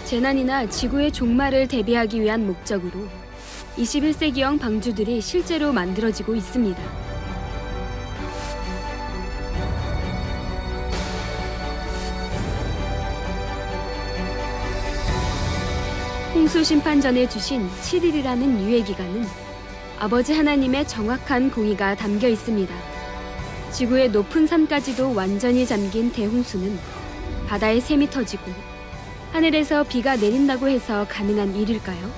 재난이나 지구의 종말을 대비하기 위한 목적으로 21세기형 방주들이 실제로 만들어지고 있습니다. 홍수 심판 전에 주신 7일이라는 유예기간은 아버지 하나님의 정확한 공의가 담겨 있습니다. 지구의 높은 산까지도 완전히 잠긴 대홍수는 바다에 샘이 터지고 하늘에서 비가 내린다고 해서 가능한 일일까요?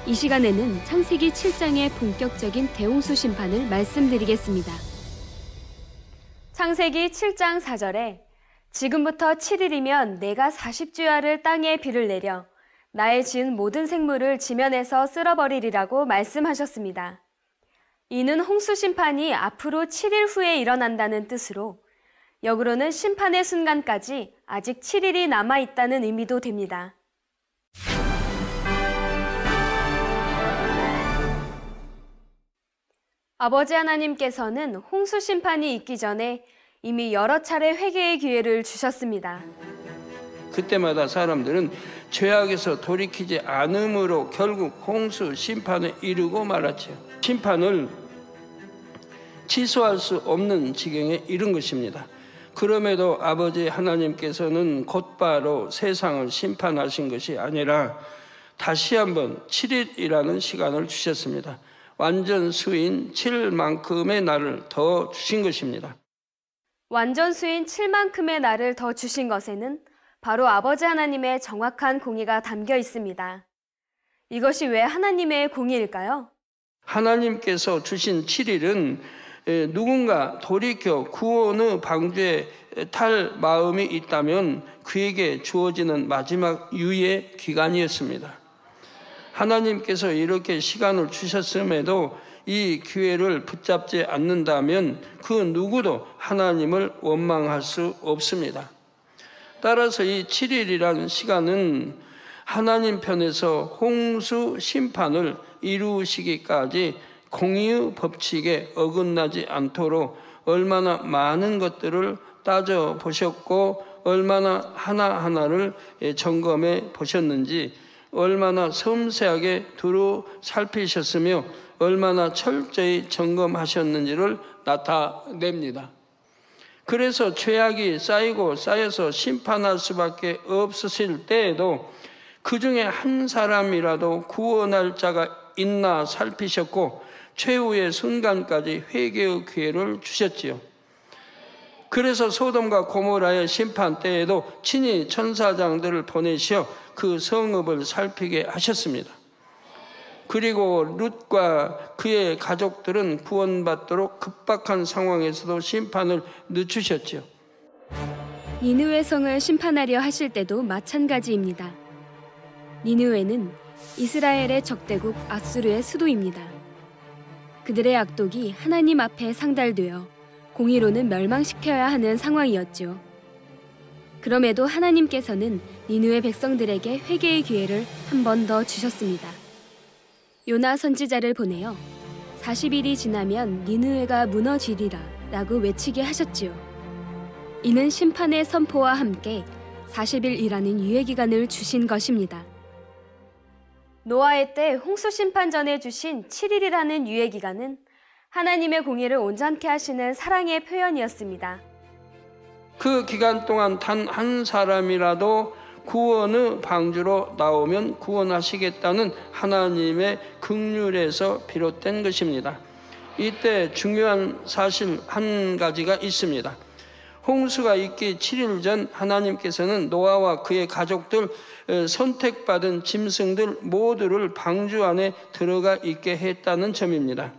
이 시간에는 창세기 7장의 본격적인 대홍수 심판을 말씀드리겠습니다. 창세기 7장 4절에 지금부터 7일이면 내가 40주야를 땅에 비를 내려 나의 지은 모든 생물을 지면에서 쓸어버리리라고 말씀하셨습니다. 이는 홍수 심판이 앞으로 7일 후에 일어난다는 뜻으로 역으로는 심판의 순간까지 아직 7일이 남아있다는 의미도 됩니다. 아버지 하나님께서는 홍수 심판이 있기 전에 이미 여러 차례 회개의 기회를 주셨습니다. 그때마다 사람들은 죄악에서 돌이키지 않음으로 결국 홍수 심판에 이르고 말았죠. 심판을 취소할 수 없는 지경에 이른 것입니다. 그럼에도 아버지 하나님께서는 곧바로 세상을 심판하신 것이 아니라 다시 한번 7일이라는 시간을 주셨습니다. 완전 수인 7만큼의 날을 더 주신 것입니다. 완전 수인 7만큼의 날을 더 주신 것에는 바로 아버지 하나님의 정확한 공의가 담겨 있습니다. 이것이 왜 하나님의 공의일까요? 하나님께서 주신 7일은 누군가 돌이켜 구원의 방주에 탈 마음이 있다면 그에게 주어지는 마지막 유예 기간이었습니다. 하나님께서 이렇게 시간을 주셨음에도 이 기회를 붙잡지 않는다면 그 누구도 하나님을 원망할 수 없습니다. 따라서 이 7일이라는 시간은 하나님 편에서 홍수 심판을 이루시기까지 공의의 법칙에 어긋나지 않도록 얼마나 많은 것들을 따져보셨고 얼마나 하나하나를 점검해 보셨는지 얼마나 섬세하게 두루 살피셨으며 얼마나 철저히 점검하셨는지를 나타냅니다. 그래서 죄악이 쌓이고 쌓여서 심판할 수밖에 없으실 때에도 그 중에 한 사람이라도 구원할 자가 있나 살피셨고 최후의 순간까지 회개의 기회를 주셨지요. 그래서 소돔과 고모라의 심판 때에도 친히 천사장들을 보내시어 그 성읍을 살피게 하셨습니다. 그리고 룻과 그의 가족들은 구원받도록 급박한 상황에서도 심판을 늦추셨죠. 니느웨 성을 심판하려 하실 때도 마찬가지입니다. 니느웨는 이스라엘의 적대국 아수르의 수도입니다. 그들의 악독이 하나님 앞에 상달되어 공의로는 멸망시켜야 하는 상황이었죠. 그럼에도 하나님께서는 니느웨 백성들에게 회개의 기회를 한 번 더 주셨습니다. 요나 선지자를 보내어 40일이 지나면 니느웨가 무너지리라 라고 외치게 하셨지요. 이는 심판의 선포와 함께 40일이라는 유예기간을 주신 것입니다. 노아의 때 홍수 심판 전에 주신 7일이라는 유예기간은 하나님의 공의를 온전케 하시는 사랑의 표현이었습니다. 그 기간 동안 단 한 사람이라도 구원의 방주로 나오면 구원하시겠다는 하나님의 긍휼에서 비롯된 것입니다. 이때 중요한 사실 한 가지가 있습니다. 홍수가 있기 7일 전 하나님께서는 노아와 그의 가족들, 선택받은 짐승들 모두를 방주 안에 들어가 있게 했다는 점입니다.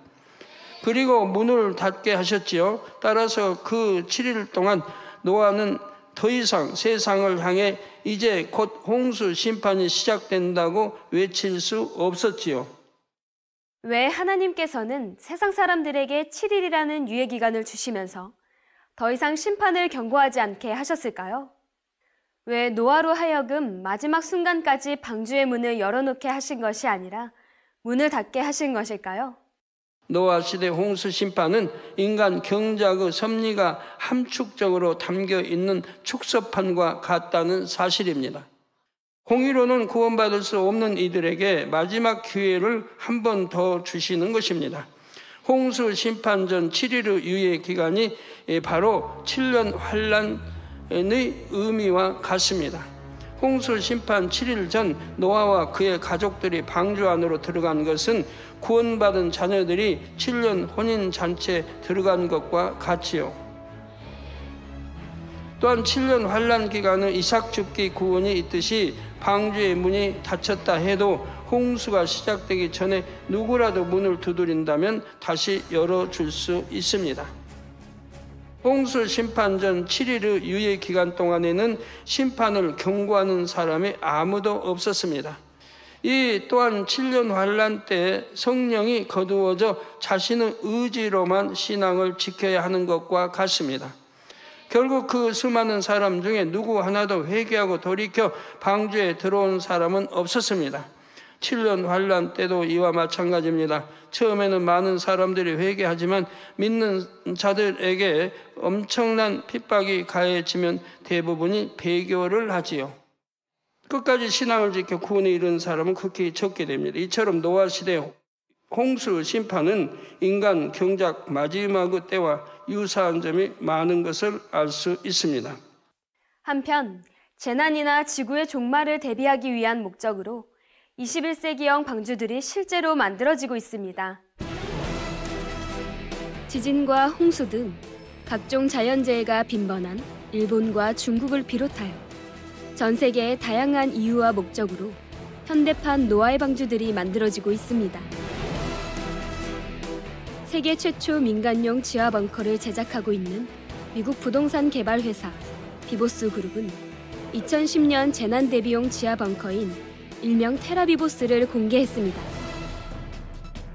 그리고 문을 닫게 하셨지요. 따라서 그 7일 동안 노아는 더 이상 세상을 향해 이제 곧 홍수 심판이 시작된다고 외칠 수 없었지요. 왜 하나님께서는 세상 사람들에게 7일이라는 유예기간을 주시면서 더 이상 심판을 경고하지 않게 하셨을까요? 왜 노아로 하여금 마지막 순간까지 방주의 문을 열어놓게 하신 것이 아니라 문을 닫게 하신 것일까요? 노아 시대 홍수 심판은 인간 경작의 섭리가 함축적으로 담겨 있는 축소판과 같다는 사실입니다. 공의로는 구원받을 수 없는 이들에게 마지막 기회를 한 번 더 주시는 것입니다. 홍수 심판 전 7일 유예 기간이 바로 7년 환란의 의미와 같습니다. 홍수 심판 7일 전 노아와 그의 가족들이 방주 안으로 들어간 것은 구원받은 자녀들이 7년 혼인잔치에 들어간 것과 같지요. 또한 7년 환란 기간은 이삭 죽기 구원이 있듯이 방주의 문이 닫혔다 해도 홍수가 시작되기 전에 누구라도 문을 두드린다면 다시 열어줄 수 있습니다. 홍수 심판 전 7일의 유예 기간 동안에는 심판을 경고하는 사람이 아무도 없었습니다. 이 또한 7년 환란 때 성령이 거두어져 자신의 의지로만 신앙을 지켜야 하는 것과 같습니다. 결국 그 수많은 사람 중에 누구 하나도 회개하고 돌이켜 방주에 들어온 사람은 없었습니다. 7년 환란 때도 이와 마찬가지입니다. 처음에는 많은 사람들이 회개하지만 믿는 자들에게 엄청난 핍박이 가해지면 대부분이 배교를 하지요. 끝까지 신앙을 지켜 구원에 이른 사람은 극히 적게 됩니다. 이처럼 노아 시대 홍수 심판은 인간 경작 마지막의 때와 유사한 점이 많은 것을 알 수 있습니다. 한편 재난이나 지구의 종말을 대비하기 위한 목적으로 21세기형 방주들이 실제로 만들어지고 있습니다. 지진과 홍수 등 각종 자연재해가 빈번한 일본과 중국을 비롯하여 전 세계의 다양한 이유와 목적으로 현대판 노아의 방주들이 만들어지고 있습니다. 세계 최초 민간용 지하 벙커를 제작하고 있는 미국 부동산 개발 회사 비보스 그룹은 2010년 재난 대비용 지하 벙커인 일명 테라비보스를 공개했습니다.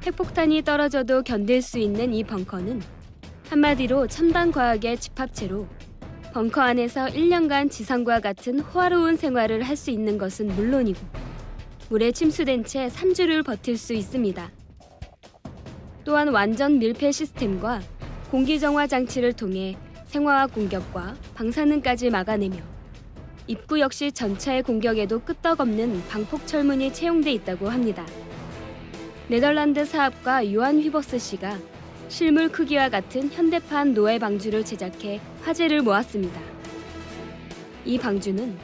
핵폭탄이 떨어져도 견딜 수 있는 이 벙커는 한마디로 첨단 과학의 집합체로 벙커 안에서 1년간 지상과 같은 호화로운 생활을 할 수 있는 것은 물론이고 물에 침수된 채 3주를 버틸 수 있습니다. 또한 완전 밀폐 시스템과 공기정화 장치를 통해 생화학 공격과 방사능까지 막아내며 입구 역시 전차의 공격에도 끄떡없는 방폭 철문이 채용돼 있다고 합니다. 네덜란드 사업가 요한 휘버스 씨가 실물 크기와 같은 현대판 노예 방주를 제작해 화제를 모았습니다. 이 방주는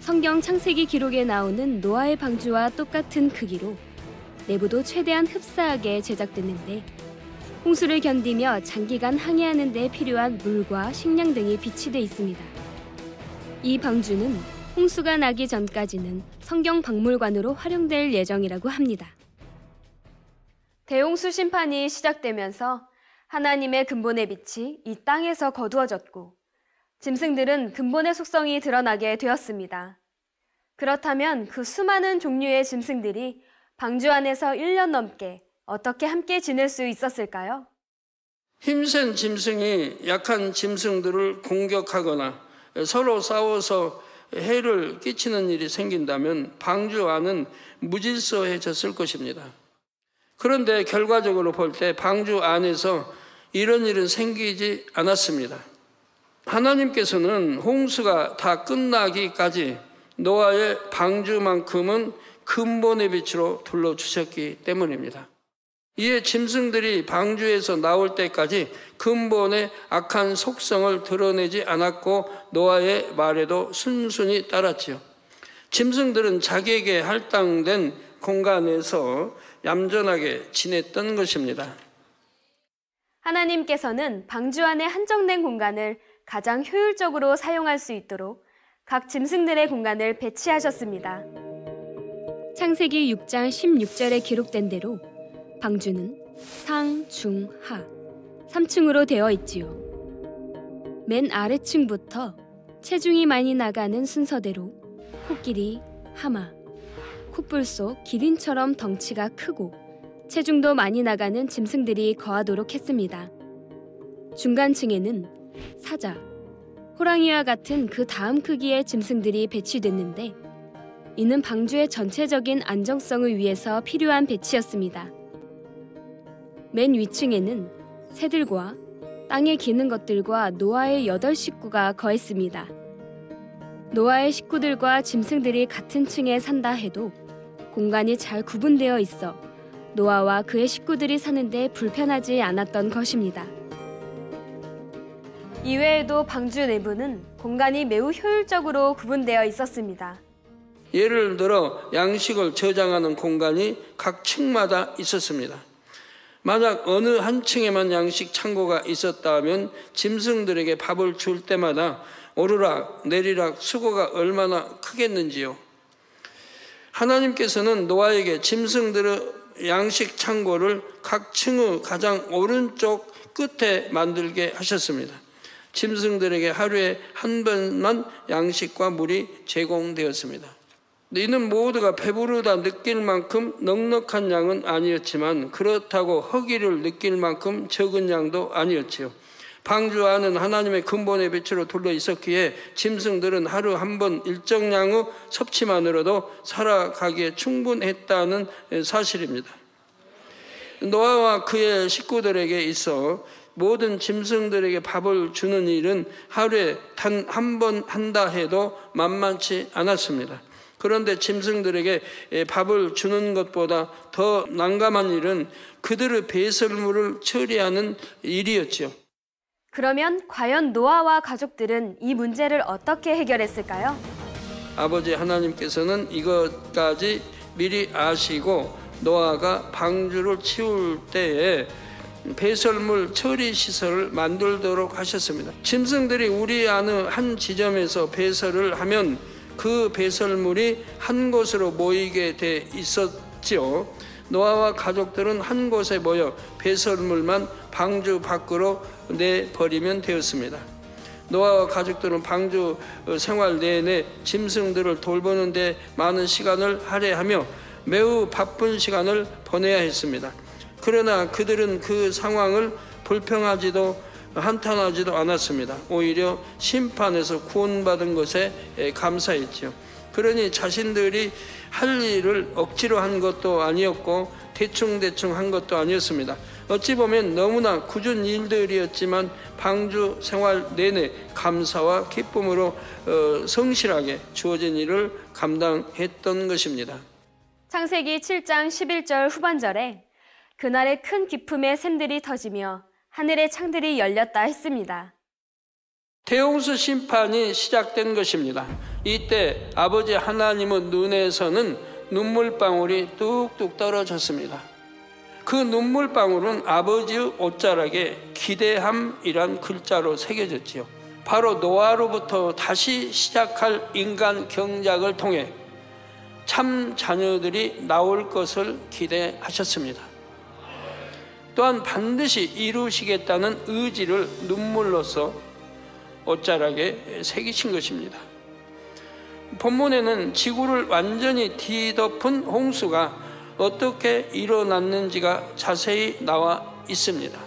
성경 창세기 기록에 나오는 노아의 방주와 똑같은 크기로 내부도 최대한 흡사하게 제작됐는데 홍수를 견디며 장기간 항해하는 데 필요한 물과 식량 등이 비치돼 있습니다. 이 방주는 홍수가 나기 전까지는 성경 박물관으로 활용될 예정이라고 합니다. 대홍수 심판이 시작되면서 하나님의 근본의 빛이 이 땅에서 거두어졌고 짐승들은 근본의 속성이 드러나게 되었습니다. 그렇다면 그 수많은 종류의 짐승들이 방주 안에서 1년 넘게 어떻게 함께 지낼 수 있었을까요? 힘센 짐승이 약한 짐승들을 공격하거나 서로 싸워서 해를 끼치는 일이 생긴다면 방주 안은 무질서해졌을 것입니다. 그런데 결과적으로 볼 때 방주 안에서 이런 일은 생기지 않았습니다. 하나님께서는 홍수가 다 끝나기까지 노아의 방주만큼은 근본의 빛으로 둘러주셨기 때문입니다. 이에 짐승들이 방주에서 나올 때까지 근본의 악한 속성을 드러내지 않았고 노아의 말에도 순순히 따랐지요. 짐승들은 자기에게 할당된 공간에서 얌전하게 지냈던 것입니다. 하나님께서는 방주 안에 한정된 공간을 가장 효율적으로 사용할 수 있도록 각 짐승들의 공간을 배치하셨습니다. 창세기 6장 16절에 기록된 대로 방주는 상, 중, 하 3층으로 되어 있지요. 맨 아래층부터 체중이 많이 나가는 순서대로 코끼리, 하마, 콧불 속 기린처럼 덩치가 크고 체중도 많이 나가는 짐승들이 거하도록 했습니다. 중간층에는 사자, 호랑이와 같은 그 다음 크기의 짐승들이 배치됐는데 이는 방주의 전체적인 안정성을 위해서 필요한 배치였습니다. 맨 위층에는 새들과 땅에 기는 것들과 노아의 8 식구가 거했습니다. 노아의 식구들과 짐승들이 같은 층에 산다 해도 공간이 잘 구분되어 있어 노아와 그의 식구들이 사는데 불편하지 않았던 것입니다. 이외에도 방주 내부는 공간이 매우 효율적으로 구분되어 있었습니다. 예를 들어 양식을 저장하는 공간이 각 층마다 있었습니다. 만약 어느 한 층에만 양식 창고가 있었다면 짐승들에게 밥을 줄 때마다 오르락 내리락 수고가 얼마나 크겠는지요. 하나님께서는 노아에게 짐승들의 양식 창고를 각 층의 가장 오른쪽 끝에 만들게 하셨습니다. 짐승들에게 하루에 한 번만 양식과 물이 제공되었습니다. 이는 모두가 배부르다 느낄 만큼 넉넉한 양은 아니었지만 그렇다고 허기를 느낄 만큼 적은 양도 아니었지요. 방주 안은 하나님의 근본의 빛으로 둘러 있었기에 짐승들은 하루 한 번 일정량의 섭취만으로도 살아가기에 충분했다는 사실입니다. 노아와 그의 식구들에게 있어 모든 짐승들에게 밥을 주는 일은 하루에 단 한 번 한다 해도 만만치 않았습니다. 그런데 짐승들에게 밥을 주는 것보다 더 난감한 일은 그들의 배설물을 처리하는 일이었죠. 그러면 과연 노아와 가족들은 이 문제를 어떻게 해결했을까요? 아버지 하나님께서는 이것까지 미리 아시고 노아가 방주를 치울 때에 배설물 처리 시설을 만들도록 하셨습니다. 짐승들이 우리 안의 한 지점에서 배설을 하면 그 배설물이 한 곳으로 모이게 돼 있었지요. 노아와 가족들은 한 곳에 모여 배설물만 방주 밖으로 내버리면 되었습니다. 노아와 가족들은 방주 생활 내내 짐승들을 돌보는 데 많은 시간을 할애하며 매우 바쁜 시간을 보내야 했습니다. 그러나 그들은 그 상황을 불평하지도 한탄하지도 않았습니다. 오히려 심판에서 구원받은 것에 감사했지요. 그러니 자신들이 할 일을 억지로 한 것도 아니었고 대충대충 한 것도 아니었습니다. 어찌 보면 너무나 굳은 일들이었지만 방주 생활 내내 감사와 기쁨으로 성실하게 주어진 일을 감당했던 것입니다. 창세기 7장 11절 후반절에 그날에 큰 기쁨의 샘들이 터지며 하늘의 창들이 열렸다 했습니다. 대홍수 심판이 시작된 것입니다. 이때 아버지 하나님의 눈에서는 눈물방울이 뚝뚝 떨어졌습니다. 그 눈물방울은 아버지의 옷자락에 기대함이란 글자로 새겨졌지요. 바로 노아로부터 다시 시작할 인간 경작을 통해 참 자녀들이 나올 것을 기대하셨습니다. 또한 반드시 이루시겠다는 의지를 눈물로써 옷자락에 새기신 것입니다. 본문에는 지구를 완전히 뒤덮은 홍수가 어떻게 일어났는지가 자세히 나와 있습니다.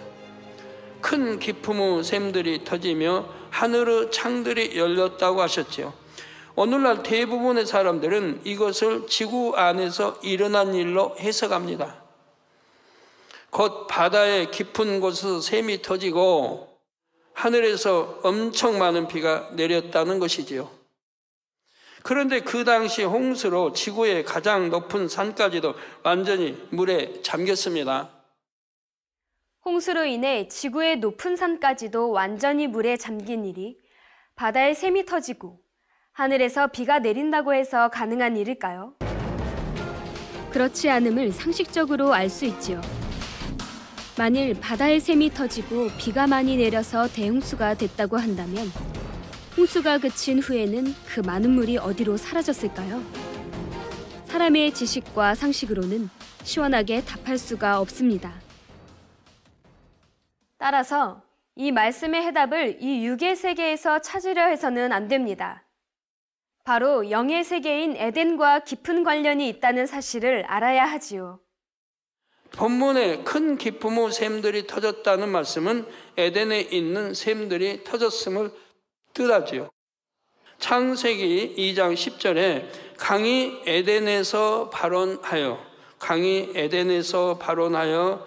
큰 기품의 샘들이 터지며 하늘의 창들이 열렸다고 하셨지요. 오늘날 대부분의 사람들은 이것을 지구 안에서 일어난 일로 해석합니다. 곧 바다의 깊은 곳에서 샘이 터지고 하늘에서 엄청 많은 비가 내렸다는 것이지요. 그런데 그 당시 홍수로 지구의 가장 높은 산까지도 완전히 물에 잠겼습니다. 홍수로 인해 지구의 높은 산까지도 완전히 물에 잠긴 일이 바다에 샘이 터지고 하늘에서 비가 내린다고 해서 가능한 일일까요? 그렇지 않음을 상식적으로 알 수 있지요. 만일 바다에 샘이 터지고 비가 많이 내려서 대홍수가 됐다고 한다면 홍수가 그친 후에는 그 많은 물이 어디로 사라졌을까요? 사람의 지식과 상식으로는 시원하게 답할 수가 없습니다. 따라서 이 말씀의 해답을 이 육의 세계에서 찾으려 해서는 안 됩니다. 바로 영의 세계인 에덴과 깊은 관련이 있다는 사실을 알아야 하지요. 본문에 큰 기쁨의 샘들이 터졌다는 말씀은 에덴에 있는 샘들이 터졌음을 뜻하지요. 창세기 2장 10절에 강이 에덴에서 발원하여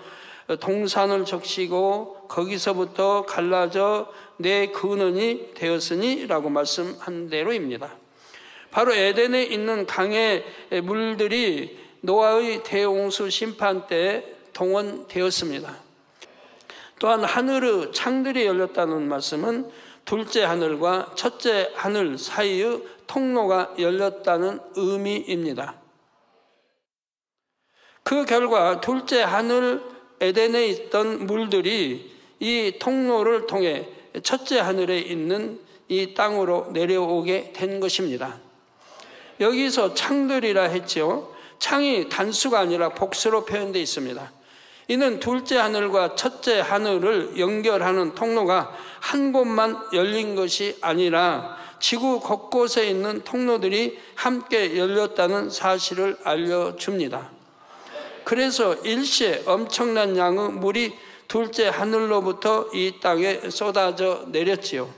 동산을 적시고 거기서부터 갈라져 내 근원이 되었으니 라고 말씀한 대로입니다. 바로 에덴에 있는 강의 물들이 노아의 대홍수 심판 때 동원되었습니다. 또한 하늘의 창들이 열렸다는 말씀은 둘째 하늘과 첫째 하늘 사이의 통로가 열렸다는 의미입니다. 그 결과 둘째 하늘 에덴에 있던 물들이 이 통로를 통해 첫째 하늘에 있는 이 땅으로 내려오게 된 것입니다. 여기서 창들이라 했죠. 창이 단수가 아니라 복수로 표현되어 있습니다. 이는 둘째 하늘과 첫째 하늘을 연결하는 통로가 한 곳만 열린 것이 아니라 지구 곳곳에 있는 통로들이 함께 열렸다는 사실을 알려줍니다. 그래서 일시에 엄청난 양의 물이 둘째 하늘로부터 이 땅에 쏟아져 내렸지요.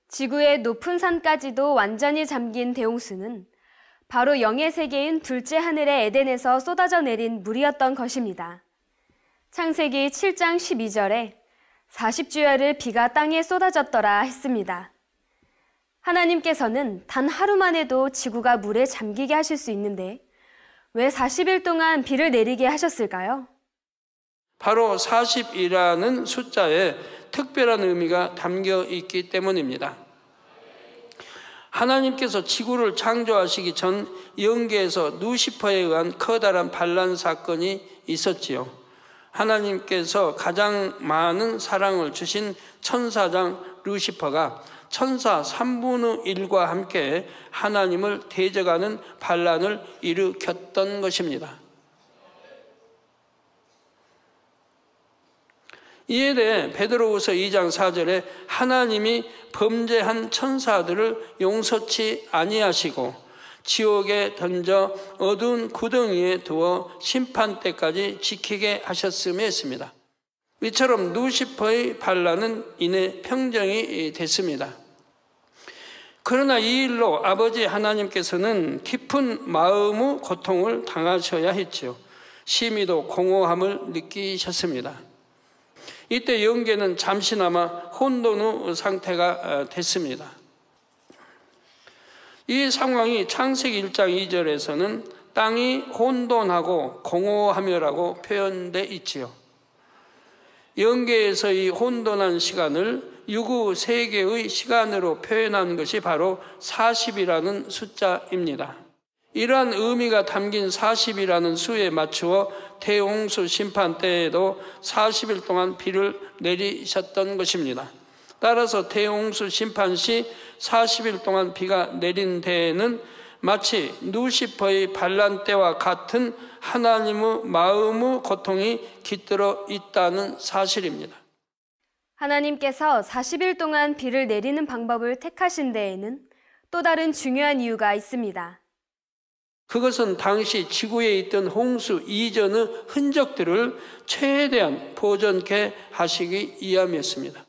지구의 높은 산까지도 완전히 잠긴 대홍수는 바로 영의 세계인 둘째 하늘의 에덴에서 쏟아져 내린 물이었던 것입니다. 창세기 7장 12절에 40주야를 비가 땅에 쏟아졌더라 했습니다. 하나님께서는 단 하루만 해도 지구가 물에 잠기게 하실 수 있는데 왜 40일 동안 비를 내리게 하셨을까요? 바로 40이라는 숫자에 특별한 의미가 담겨 있기 때문입니다. 하나님께서 지구를 창조하시기 전 영계에서 루시퍼에 의한 커다란 반란 사건이 있었지요. 하나님께서 가장 많은 사랑을 주신 천사장 루시퍼가 천사 3분의 1과 함께 하나님을 대적하는 반란을 일으켰던 것입니다. 이에 대해 베드로후서 2장 4절에 하나님이 범죄한 천사들을 용서치 아니하시고 지옥에 던져 어두운 구덩이에 두어 심판 때까지 지키게 하셨음에 했습니다. 이처럼 루시퍼의 반란은 이내 평정이 됐습니다. 그러나 이 일로 아버지 하나님께서는 깊은 마음의 고통을 당하셔야 했죠. 심히도 공허함을 느끼셨습니다. 이때 영계는 잠시나마 혼돈의 상태가 됐습니다. 이 상황이 창세기 1장 2절에서는 땅이 혼돈하고 공허하며라고 표현되어 있지요. 영계에서 이 혼돈한 시간을 유구 세계의 시간으로 표현한 것이 바로 40이라는 숫자입니다. 이러한 의미가 담긴 40이라는 수에 맞추어 대홍수 심판 때에도 40일 동안 비를 내리셨던 것입니다. 따라서 대홍수 심판 시 40일 동안 비가 내린 데에는 마치 루시퍼의 반란 때와 같은 하나님의 마음의 고통이 깃들어 있다는 사실입니다. 하나님께서 40일 동안 비를 내리는 방법을 택하신 데에는 또 다른 중요한 이유가 있습니다. 그것은 당시 지구에 있던 홍수 이전의 흔적들을 최대한 보존케 하시기 위함이었습니다.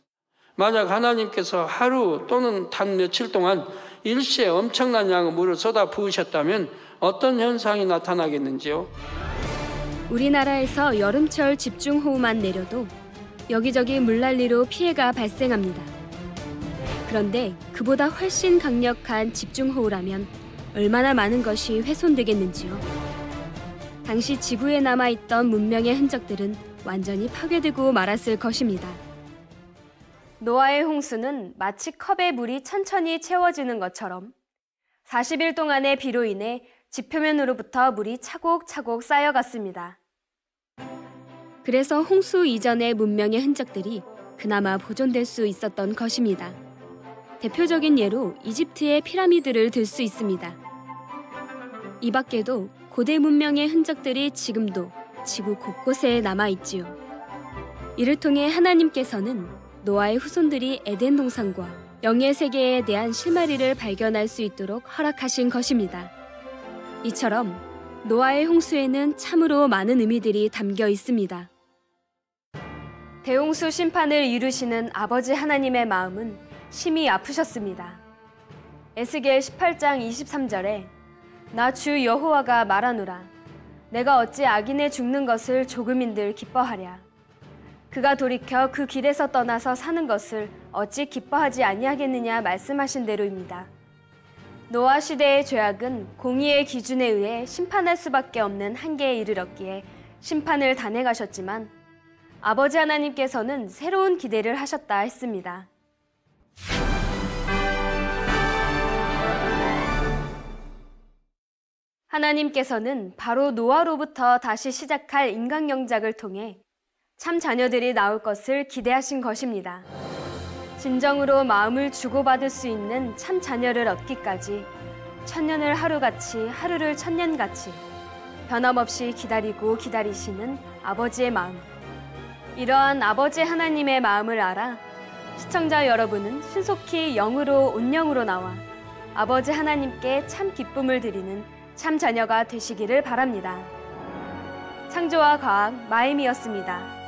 만약 하나님께서 하루 또는 단 며칠 동안 일시에 엄청난 양의 물을 쏟아 부으셨다면 어떤 현상이 나타나겠는지요? 우리나라에서 여름철 집중호우만 내려도 여기저기 물난리로 피해가 발생합니다. 그런데 그보다 훨씬 강력한 집중호우라면 얼마나 많은 것이 훼손되겠는지요. 당시 지구에 남아있던 문명의 흔적들은 완전히 파괴되고 말았을 것입니다. 노아의 홍수는 마치 컵에 물이 천천히 채워지는 것처럼 40일 동안의 비로 인해 지표면으로부터 물이 차곡차곡 쌓여갔습니다. 그래서 홍수 이전의 문명의 흔적들이 그나마 보존될 수 있었던 것입니다. 대표적인 예로 이집트의 피라미드를 들 수 있습니다. 이 밖에도 고대 문명의 흔적들이 지금도 지구 곳곳에 남아있지요. 이를 통해 하나님께서는 노아의 후손들이 에덴 동산과 영의 세계에 대한 실마리를 발견할 수 있도록 허락하신 것입니다. 이처럼 노아의 홍수에는 참으로 많은 의미들이 담겨 있습니다. 대홍수 심판을 이루시는 아버지 하나님의 마음은 심히 아프셨습니다. 에스겔 18장 23절에 나 주 여호와가 말하노라. 내가 어찌 악인의 죽는 것을 조금인들 기뻐하랴. 그가 돌이켜 그 길에서 떠나서 사는 것을 어찌 기뻐하지 아니하겠느냐 말씀하신 대로입니다. 노아 시대의 죄악은 공의의 기준에 의해 심판할 수밖에 없는 한계에 이르렀기에 심판을 단행하셨지만 아버지 하나님께서는 새로운 기대를 하셨다 했습니다. 하나님께서는 바로 노아로부터 다시 시작할 인간 영작을 통해 참 자녀들이 나올 것을 기대하신 것입니다. 진정으로 마음을 주고받을 수 있는 참 자녀를 얻기까지 천년을 하루같이 하루를 천년같이 변함없이 기다리고 기다리시는 아버지의 마음. 이러한 아버지 하나님의 마음을 알아 시청자 여러분은 신속히 영으로 온영으로 나와 아버지 하나님께 참 기쁨을 드리는 참 자녀가 되시기를 바랍니다. 창조와 과학 마임이었습니다.